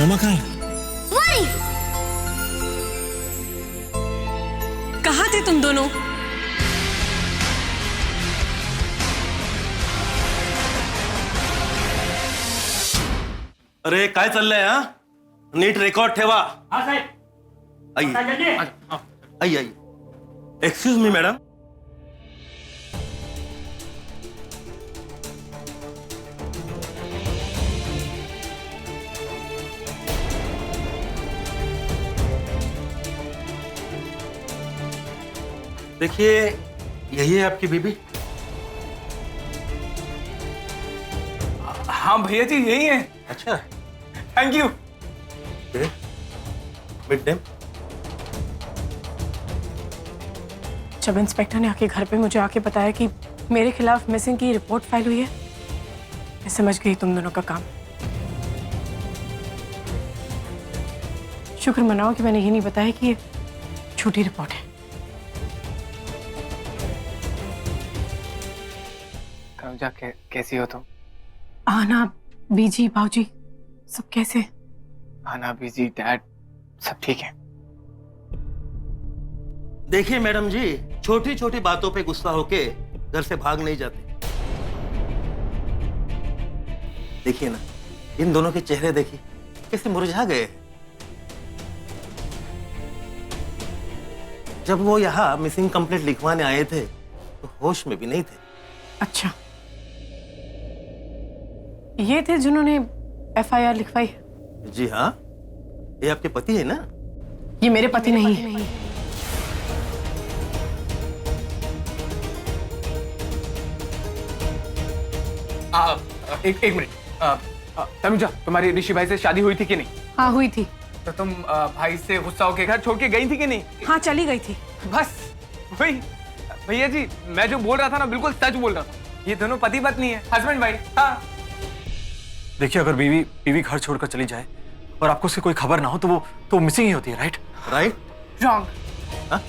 रमा कहाँ है? वही। कहाँ थे तुम दोनों? अरे काय चाललंय हा? नीट रेकॉर्ड ठेवा. हाँ साहेब. आइए चलिए. आइए आइए. Excuse me madam. देखिए यही है आपकी बीबी. हाँ भैया जी यही है. अच्छा. Thank you. Mid day. जब इंस्पेक्टर ने आके घर पे मुझे आके बताया कि मेरे खिलाफ मिसिंग की रिपोर्ट फाइल हुई है, मैं समझ गई तुम दोनों का काम. शुक्र मनाओ कि मैंने ये नहीं बताया कि ये झूठी रिपोर्ट है. तनुजा कैसी हो तुम? आना, बीजी, बाऊजी सब कैसे? आना, बीजी, डैड सब ठीक है. देखिए मैडम जी, छोटी छोटी बातों पे गुस्सा होके घर से भाग नहीं जाते. देखिए ना, इन दोनों के चेहरे देखिए कैसे मुरझा गए. जब वो यहाँ मिसिंग कंप्लेंट लिखवाने आए थे तो होश में भी नहीं थे. अच्छा, ये थे जिन्होंने FIR लिखवाई? जी हाँ, ये आपके पति है ना? ये मेरे पति नहीं है. एक मिनट. तनुजा, तुम्हारी ऋषि भाई से शादी हुई थी कि नहीं? हाँ हुई थी. तो तुम भाई से गुस्सा होके घर छोड़ के गई थी कि नहीं? हाँ चली गई थी. बस वही. भैया जी मैं जो बोल रहा था ना बिल्कुल सच बोल रहा था. ये दोनों पति पत्नी है, हस्बैंड वाइफ. हाँ. देखिए, अगर बीवी घर छोड़कर चली जाए और आपको उसकी कोई खबर ना हो तो मिसिंग ही होती है. राइट? राइट. रॉन्ग. हाँ?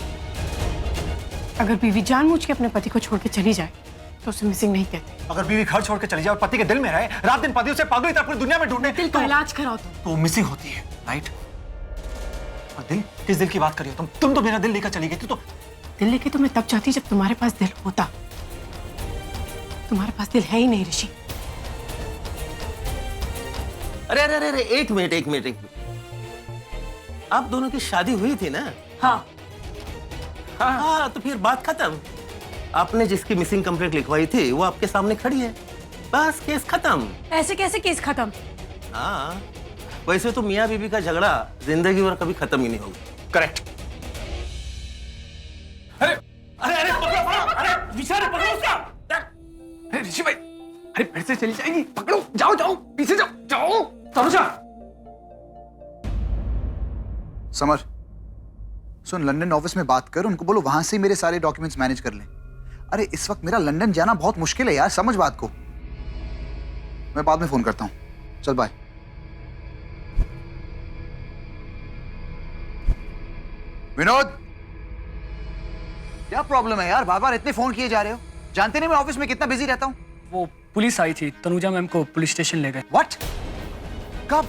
अगर बीवी जानबूझ के अपने पति को छोड़ के चली जाए तो उसे मिसिंग नहीं कहते. अगर बीवी घर छोड़ के चली जाए और पति के दिल में रहे, रात दिन पति उसे पागल पूरी दुनिया में ढूंढे, दिल का इलाज कराओ तो मिसिंग होती है. राइट? और दिल, किस दिल की बात करिए तुम तो मेरा दिल लेकर चली गई थी. तो दिल लेके तो मैं तब चाहती जब तुम्हारे पास दिल होता. तुम्हारे पास दिल है ही नहीं ऋषि. अरे अरे अरे एक मिनट. आप दोनों की शादी हुई थी ना? हाँ. हाँ, तो फिर बात खत्म. आपने जिसकी मिसिंग कंप्लेंट लिखवाई थी वो आपके सामने खड़ी है. बस केस खत्म. ऐसे कैसे केस खत्म? हाँ, वैसे तो मियाँ बीबी का झगड़ा जिंदगी भर कभी खत्म ही नहीं होगा. करेक्ट. अरे अरे अरे पकड़ो, अरे विचार पकड़ो उसका. अरे ऋषि भाई, अरे फिर से चली जाएगी. पकड़ो. जाओ पीछे जाओ. तनुजा. समर, सुन, लंदन ऑफिस में बात कर, उनको बोलो वहां से मेरे सारे डॉक्यूमेंट्स मैनेज कर लें. अरे इस वक्त मेरा लंदन जाना बहुत मुश्किल है यार, समझ बात को. मैं बाद में फोन करता हूं. चल बाय. विनोद, क्या प्रॉब्लम है यार, बार बार इतने फोन किए जा रहे हो? जानते नहीं मैं ऑफिस में कितना बिजी रहता हूं. वो पुलिस आई थी, तनुजा मैम को पुलिस स्टेशन ले गए. व्हाट? कब?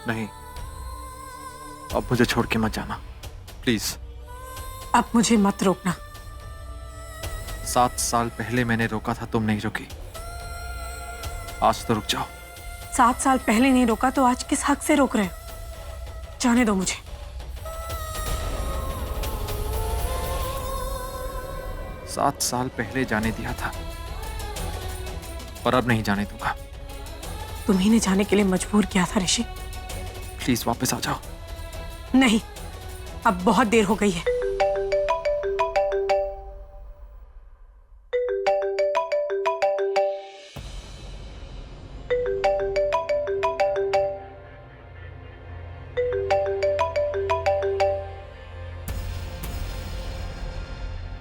नहीं, अब मुझे छोड़ के मत जाना प्लीज. अब मुझे मत रोकना. 7 साल पहले मैंने रोका था, तुम नहीं रुकी. आज तो रुक जाओ. 7 साल पहले नहीं रोका तो आज किस हक से रोक रहे हो? जाने दो मुझे. 7 साल पहले जाने दिया था और अब नहीं जाने दूंगा. तुम्ही ने जाने के लिए मजबूर किया था ऋषि. प्लीज वापस आ जाओ. नहीं, अब बहुत देर हो गई है.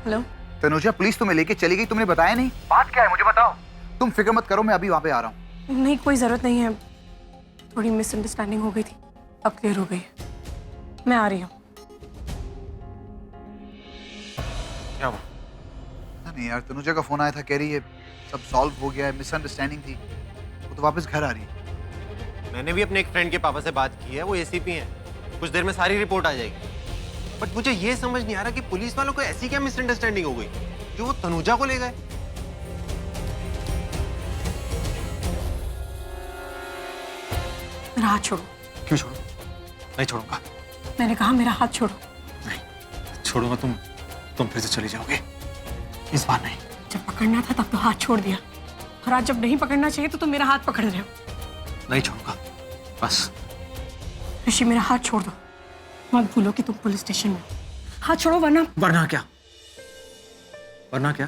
हेलो. तनुजा, पुलिस तुम्हें लेके चली गई, तुमने बताया नहीं. बात क्या है मुझे बताओ. तुम फिक्र मत करो, मैं अभी वहां पे आ रहा हूँ. नहीं, कोई जरूरत नहीं है. थोड़ी मिसअंडरस्टैंडिंग हो गई थी, अब क्लियर हो गई है. मैं आ रही हूँ. क्या हुआ? पता नहीं यार, तनुजा का फोन आया था, कह रही है सब सॉल्व हो गया है, मिसअंडरस्टैंडिंग थी, वो तो वापस घर आ रही है। मैंने भी अपने एक फ्रेंड के पापा से बात की है, वो एसीपी हैं। कुछ देर में सारी रिपोर्ट आ जाएगी। बट मुझे ये समझ नहीं आ रहा कि पुलिस वालों को ऐसी क्या मिसअंडरस्टैंडिंग हो गई जो वो तनुजा को ले गए। मेरा हाथ छोड़ो। क्यों छोड़ू? नहीं छोड़ूंगा। मैंने कहा मेरा हाथ छोड़ो। नहीं छोड़ूंगा। तुम फिर से चली जाओगे। इस बार नहीं। जब पकड़ना था तब तो हाथ छोड़ दिया, और आज जब नहीं पकड़ना चाहिए तो तुम मेरा हाथ पकड़ रहे हो। नहीं छोड़ूंगा बस। ऋषि मेरा हाथ छोड़ दो, मत भूलो कि तुम पुलिस स्टेशन में हो। हाथ छोड़ो वरना। वरना क्या? वरना क्या?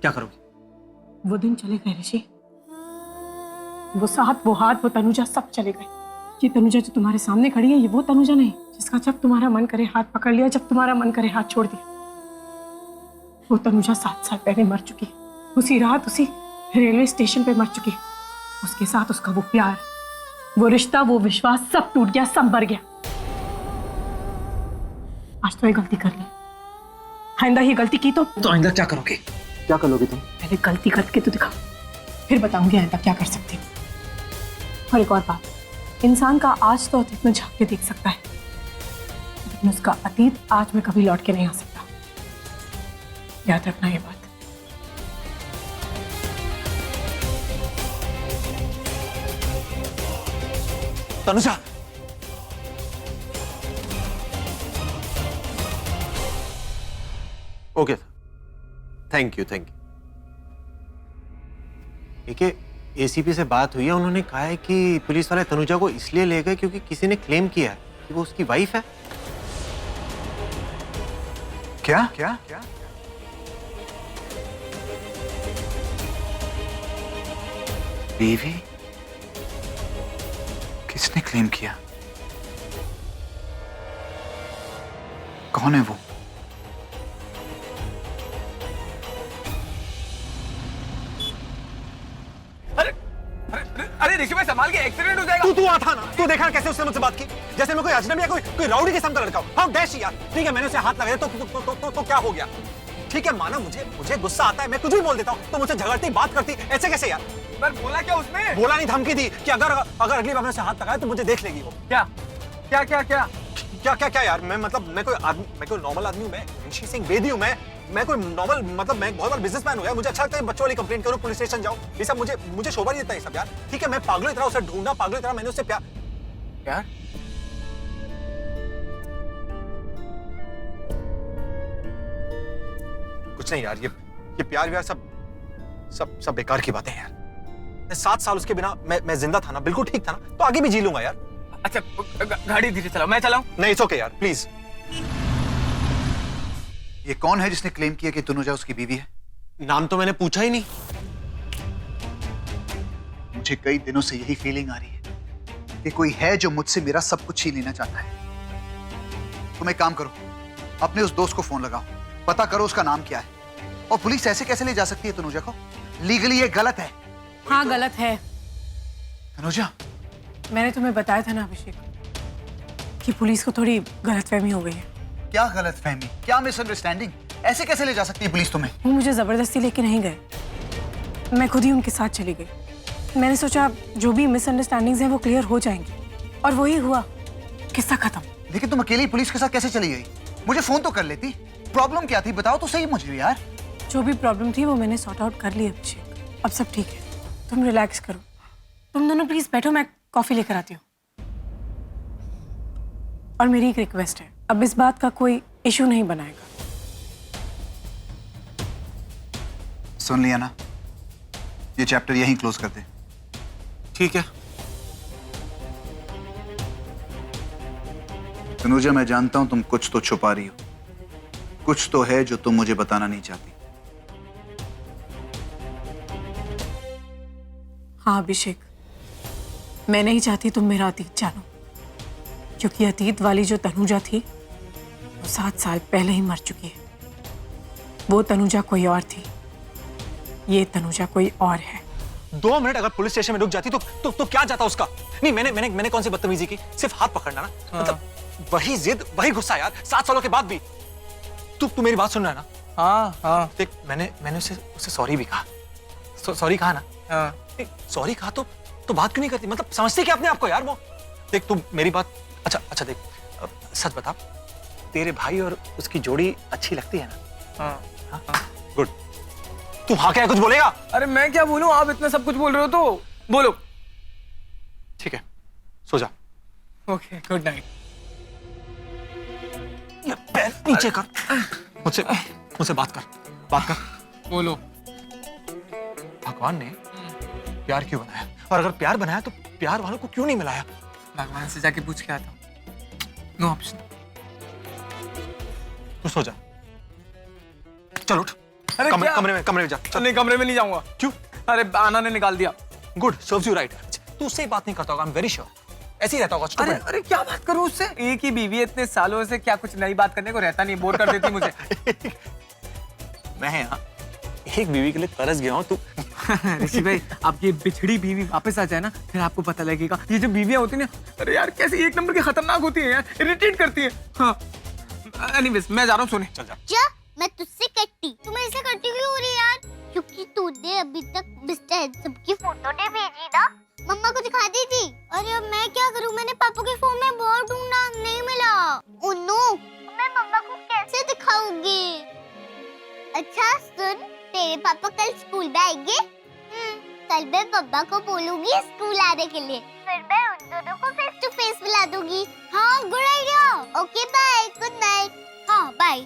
क्या करोगी? वो दिन चले गए ऋषि, वो साथ, वो हाथ, वो तनुजा, सब चले गए। ये तनुजा जो तुम्हारे सामने खड़ी है, ये वो तनुजा नहीं जिसका जब तुम्हारा मन करे हाथ पकड़ लिया, जब तुम्हारा मन करे हाथ छोड़ दिया। वो तनुजा 7 साल पहले मर चुकी है, उसी रात उसी रेलवे स्टेशन पे मर चुकी है। उसके साथ उसका वो प्यार, वो रिश्ता, वो विश्वास सब टूट गया, सब मर गया। आज तो ये गलती कर ली, आइंदा ये गलती की तो आइंदा क्या करोगे? क्या करोगे तुम? पहले गलती करके तो दिखाओ, फिर बताऊंगी आइंदा क्या कर सकती हूँ। और एक और बात, इंसान का आज तो अतीत में झांक के देख सकता है, लेकिन उसका अतीत आज में कभी लौट के नहीं आ सकता। याद रखना ये बात। Tanuja, okay thank you. देखिए एसीपी से बात हुई है, उन्होंने कहा है कि पुलिस वाले तनुजा को इसलिए ले गए क्योंकि किसी ने क्लेम किया है कि वो उसकी वाइफ है। क्या क्या क्या? बीवी? किसने क्लेम किया? कौन है वो? अरे ऋषि भाई संभाल के, एक्सीडेंट हो जाएगा। तू आता ना, तू देखा कैसे उसने मुझसे बात की, जैसे मैं कोई अजनबी या कोई राउडी किस्म का लड़का हूं। हाँ डैश यार, ठीक है मैंने उसे हाथ लगाया तो क्या हो गया? ठीक है माना, मुझे गुस्सा आता है, मैं कुछ भी बोल देता हूँ, तो मुझसे झगड़ती, बात करती, ऐसे कैसे यार? पर बोला क्या उसने? बोला नहीं, धमकी दी कि अगर अगली बार मैंने उसे हाथ लगाया तो मुझे देख लेगी वो। क्या क्या क्या क्या क्या क्या क्या यार? मैं कोई नॉर्मल आदमी हूँ, मैं ऋषि सिंह बेदी हूँ, मैं कोई नॉर्मल मैं बहुत बड़ा बिजनेसमैन हूँ यार। मुझे अच्छा लगता है बच्चों वाली कंप्लेंट करो, पुलिस स्टेशन जाओ, ये सब मुझे शोभा नहीं देता ये सब यार। ठीक है मैं पागलों की तरह उसे ढूंढा, पागलों की तरह मैंने उससे प्यार कुछ नहीं यार, ये प्यार व्यार सब बेकार की बातें हैं यार। 7 साल उसके बिना मैं जिंदा था ना, बिल्कुल ठीक था ना, तो आगे भी जी लूंगा यार। अच्छा गाड़ी धीरे चलाओ, मैं चलाऊं? नहीं इट्स ओके यार प्लीज। ये कौन है जिसने क्लेम किया कि तनुजा उसकी बीवी है? नाम तो मैंने पूछा ही नहीं। मुझे कई दिनों से यही फीलिंग आ रही है कि कोई है जो मुझसे मेरा सब कुछ छीन लेना चाहता है। तुम एक काम करो, अपने उस दोस्त को फोन लगाओ, पता करो उसका नाम क्या है। और पुलिस ऐसे कैसे ले जा सकती है तनुजा को? लीगली ये गलत है। हाँ गलत है। तनुजा, मैंने तुम्हें बताया था ना अभिषेक कि पुलिस को थोड़ी गलतफहमी हो गई है। क्या गलतफहमी, क्या मिसअंडरस्टैंडिंग? ऐसे कैसे ले जा सकती है पुलिस तुम्हें? वो मुझे जबरदस्ती लेके नहीं गए, मैं खुद ही उनके साथ चली गई। मैंने सोचा जो भी मिसअंडरस्टैंडिंग्स हैं वो क्लियर हो जाएंगी, और वही हुआ, किस्सा खत्म। लेकिन तुम अकेली पुलिस के साथ कैसे चली गई? मुझे फोन तो कर लेती। प्रॉब्लम क्या थी बताओ तो सही मुझे यार। जो भी प्रॉब्लम थी वो मैंने सॉर्ट आउट कर ली अभिषेक, अब सब ठीक है। तुम रिलैक्स करो, तुम दोनों प्लीज बैठो, मैं कॉफी लेकर आती हूँ। और मेरी एक रिक्वेस्ट है, अब इस बात का कोई इशू नहीं बनाएगा। सुन लिया ना, ये चैप्टर यहीं क्लोज कर दे। ठीक है तनुजा, मैं जानता हूं तुम कुछ तो छुपा रही हो, कुछ तो है जो तुम मुझे बताना नहीं चाहती। हाँ अभिषेक, मैं नहीं चाहती तुम मेरा अतीत जानो, क्योंकि अतीत वाली जो तनुजा थी वो 7 साल पहले ही मर चुकी है। वो तनुजा कोई और थी, ये तनुजा कोई और है। 2 मिनट अगर पुलिस स्टेशन में रुक जाती तो क्या जाता उसका? नहीं मैंने कौन सी बदतमीजी की? सिर्फ हाथ पकड़ना ना, मतलब वही जिद, वही गुस्सा यार, 7 सालों के बाद भी। तू मेरी बात सुन रहा है ना? हाँ हाँ देख मैंने उसे सॉरी भी कहा, सॉरी कहा ना? हाँ। सॉरी कहा तो बात क्यों नहीं करती? मतलब समझती क्या अपने आप को यार? वो देख तू मेरी बात, अच्छा देख, सच बता, तेरे भाई और उसकी जोड़ी अच्छी लगती है ना? हाँ। गुड। तू हाँ क्या कुछ बोलेगा? अरे मैं क्या बोलूं, आप इतना सब कुछ बोल रहे हो तो बोलो। ठीक है, सो जा। Okay, good night. ये पैर नीचे कर, मुझसे बात कर। बोलो। भगवान ने प्यार क्यों बनाया? और अगर प्यार बनाया तो प्यार वालों को क्यों नहीं मिलाया? भगवान से जाके पूछ के आता हूँ। No option. तू सो जा। चल उठ। अरे कमरे में जा। चल। नहीं, कमरे में नहीं जाऊंगा। क्यों? अरे आना ने निकाल दिया। Good, serves you right. तू उससे बात नहीं करता होगा, आई एम वेरी श्योर। ऐसे ही रहता होगा। अरे अरे क्या बात करूं उससे? एक ही बीवी है, इतने सालों से क्या कुछ नई बात करने को रहता नहीं, बोर कर देती मुझे। मैं यहाँ एक बीवी के लिए तरस गया हूँ। तू ऋषि भाई, आपकी बिछड़ी बीवी वापस आ जाए ना, फिर आपको पता लगेगा ये जो बीवियां होती है ना, अरे यार कैसी एक नंबर की खतरनाक होती है यार, इरिटेट करती है। हाँ, एनीवेज मैं जा रहा हूँ सोने। चल जा। क्या मैं तुझसे कट्टी? तुम ऐसे कट्टी क्यों हो रही यार? क्योंकि तूने अभी तक मिस्टर हैंडसम की फोटो नहीं भेजी ना, मम्मा को दिखा दी थी। अरे अब मैं क्या करूं? मैंने पापा के फोन में बहुत ढूंढा, नहीं मिला। ओह नो, मैं मम्मा को कैसे दिखाऊंगी? अच्छा सुन, तेरे पापा कल स्कूल में आएंगे। कल मैं मम्मा को बोलूंगी स्कूल आने के लिए, फिर मैं उन दोनों को फेस टू फेस मिला दूंगी। हाँ, good idea. Okay bye, good night. हाँ बाय।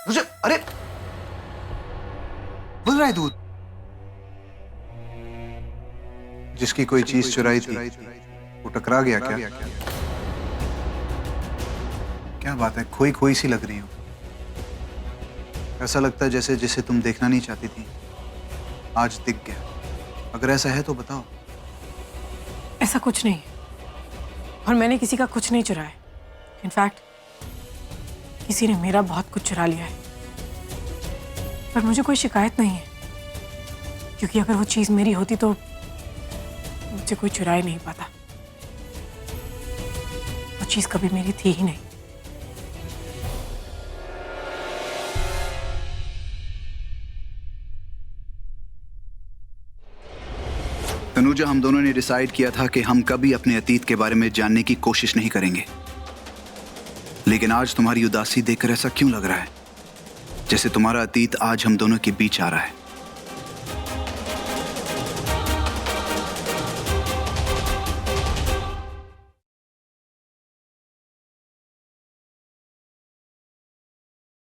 मुझे अरे बोल रहा है दूध। जिसकी कोई चीज चुराई थी वो टकरा गया क्या? क्या बात है, खोई खोई सी लग रही हो। ऐसा लगता है जैसे जिसे तुम देखना नहीं चाहती थी आज दिख गया। अगर ऐसा है तो बताओ। ऐसा कुछ नहीं है, और मैंने किसी का कुछ नहीं चुराया। इनफैक्ट किसी ने मेरा बहुत कुछ चुरा लिया है, पर मुझे कोई शिकायत नहीं है, क्योंकि अगर वो चीज मेरी होती तो मुझे कोई चुरा ही नहीं पाता। वो चीज कभी मेरी थी ही नहीं। तनुजा, हम दोनों ने डिसाइड किया था कि हम कभी अपने अतीत के बारे में जानने की कोशिश नहीं करेंगे, लेकिन आज तुम्हारी उदासी देखकर ऐसा क्यों लग रहा है जैसे तुम्हारा अतीत आज हम दोनों के बीच आ रहा है?